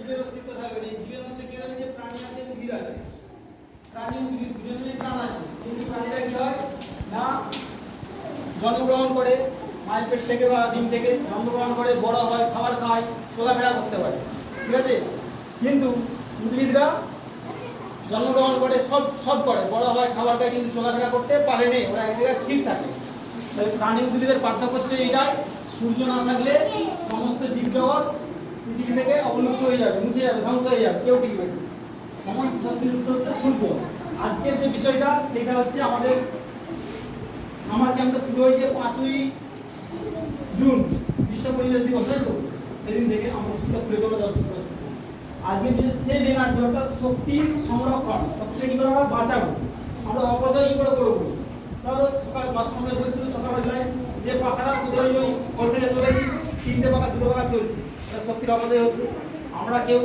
জীবের অস্তিত্ব থাকবে না। এই জীবের মধ্যে কে রয়েছে? প্রাণী আছে, উদ্ভিদ আছে। প্রাণী উদ্ভিদ দুজনেরই প্রাণ আছে, কিন্তু প্রাণীরা কি হয় না জন্মগ্রহণ করে মায়ের পেট থেকে বা ডিম থেকে জন্মগ্রহণ করে, বড় হয়, খাবার খায়, চলাফেরা করতে পারে, ঠিক আছে। কিন্তু উদ্ভিদরা জন্মগ্রহণ করে সব সব করে, বড় হয়, খাবার খায়, কিন্তু চলাফেরা করতে পারে না, ওরা এক জায়গায় স্থির থাকে। তাই প্রাণী উদ্ভিদের পার্থক্য হচ্ছে এইটাই, সূর্য না থাকলে সমস্ত জীবজগৎ পৃথিবী থেকে অবলুপ্ত হয়ে যাবে, মুছে যাবে, ধ্বংস হয়ে যাবে, কেউ টিকবে না। সমস্ত শক্তির উৎস হচ্ছে সূর্য। আজকের যে বিষয়টা সেটা হচ্ছে আমাদের সামার ক্যাম্পটা শুরু হয়েছে 5ই জুন, বিশ্ব পরিবেশ দিবস, তাই তো? সেদিন থেকে আমরা সেটা খুলে দেবো 10 প্রস্তুত। আজকে যে সেভ এনার্জি অর্থাৎ শক্তির সংরক্ষণ, শক্তিকে কি করে আমরা বাঁচাবো, আমরা অপচয় কি করে করবো। ধরো সকালে মাস্টারমশাই বলছিল সকালবেলায় যে পাখাটা কোথায় ওই ঘর থেকে চলে গেছে, 3টে পাখা 2টো পাখা চলছে, শক্তির অপচয় হচ্ছে। আমরা কেউ